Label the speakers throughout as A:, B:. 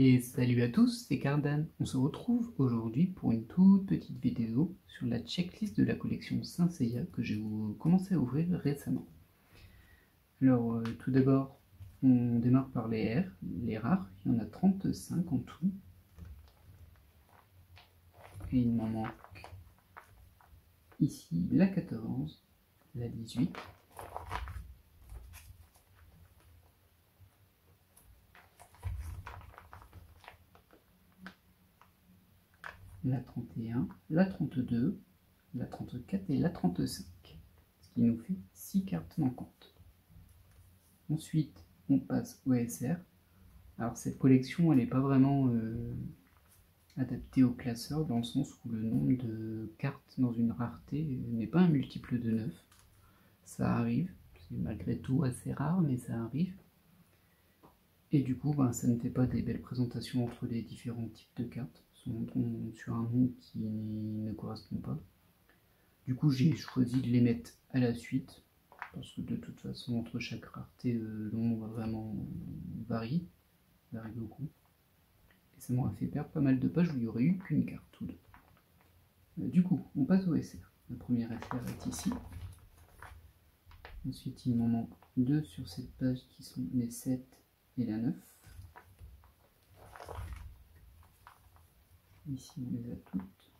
A: Et salut à tous, c'est Cardan. On se retrouve aujourd'hui pour une toute petite vidéo sur la checklist de la collection Saint Seiya que j'ai commencé à ouvrir récemment. Alors tout d'abord, on démarre par les rares, il y en a 35 en tout. Et il m'en manque ici la 14, la 18, la 31, la 32, la 34 et la 35, ce qui nous fait 6 cartes manquantes. Ensuite, on passe au SR. Alors cette collection, elle n'est pas vraiment adaptée au classeur, dans le sens où le nombre de cartes dans une rareté n'est pas un multiple de 9. Ça arrive, c'est malgré tout assez rare, mais ça arrive. Et du coup, ça ne fait pas des belles présentations entre les différents types de cartes, sur un nom qui ne correspond pas. Du coup, j'ai choisi de les mettre à la suite, parce que de toute façon, entre chaque rareté, le nombre vraiment varie beaucoup. Et ça m'aurait fait perdre pas mal de pages où il n'y aurait eu qu'une carte ou deux. Du coup, on passe au SR. La première SR est ici. Ensuite, il m'en manque deux sur cette page qui sont les 7 et la 9. Ici, on les a toutes.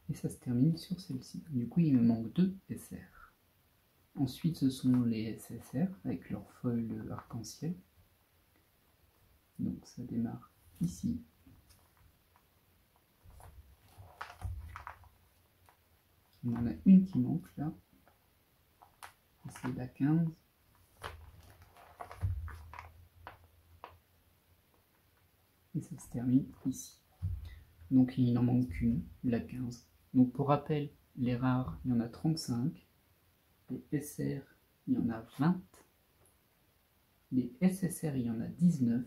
A: Et ça se termine sur celle-ci. Du coup, il me manque 2 SR. Ensuite, ce sont les SSR avec leur foil arc-en-ciel. Donc, ça démarre ici. Il y en a une qui manque là. C'est la 15. Et ça se termine ici. Donc il n'en manque qu'une, la 15. Donc pour rappel, les rares, il y en a 35. Les SR, il y en a 20. Les SSR, il y en a 19.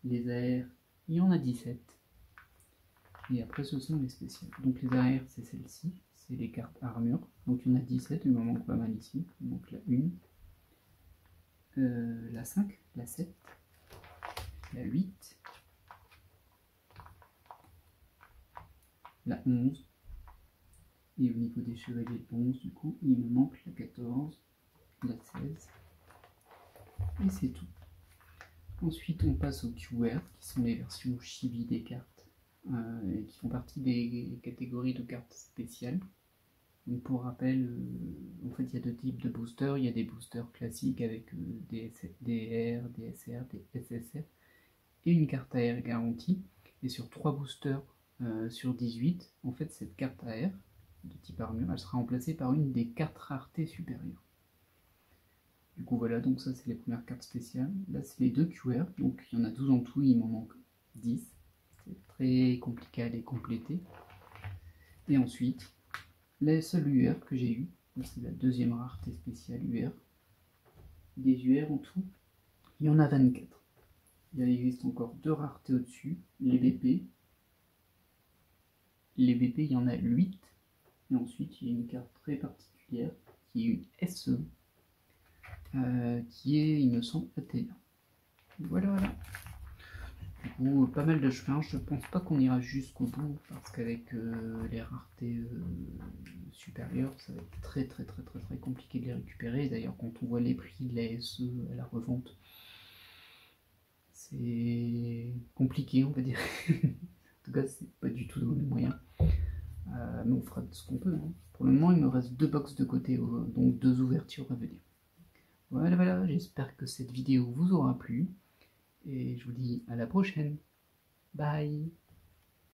A: Les AR, il y en a 17. Et après, ce sont les spéciales. Donc les AR, c'est celle-ci. C'est les cartes armure. Donc il y en a 17, il m'en manque pas mal ici. Il manque la 1. La 5, la 7, la 8, la 11, et au niveau des chevaliers de bronze, du coup, il me manque la 14, la 16, et c'est tout. Ensuite, on passe aux QR, qui sont les versions chibi des cartes, et qui font partie des catégories de cartes spéciales. Donc pour rappel, en fait, il y a deux types de boosters. Il y a des boosters classiques avec des R, des SR, des SSR, et une carte AR garantie. Et sur 3 boosters sur 18, en fait, cette carte AR de type armure, elle sera remplacée par une des 4 raretés supérieures. Du coup, voilà, donc ça, c'est les premières cartes spéciales. Là, c'est les 2 QR, donc il y en a 12 en tout, il m'en manque 10. C'est très compliqué à les compléter. Et ensuite, la seule UR que j'ai eue, c'est la deuxième rareté spéciale UR. Des UR en tout, il y en a 24. Il existe encore 2 raretés au-dessus, les BP. Les BP, il y en a 8. Et ensuite, il y a une carte très particulière, qui est une SE, qui est, il me semble, Athéna. Voilà. Du coup, pas mal de chemin. Je pense pas qu'on ira jusqu'au bout, parce qu'avec les raretés supérieures, ça va être très compliqué de les récupérer. D'ailleurs, quand on voit les prix de la SE à la revente, c'est compliqué, on va dire. En tout cas, c'est pas du tout dans les moyens. Mais on fera ce qu'on peut. Hein. Pour le moment, il me reste 2 box de côté, donc 2 ouvertures à venir. Voilà, j'espère que cette vidéo vous aura plu. Et je vous dis à la prochaine. Bye!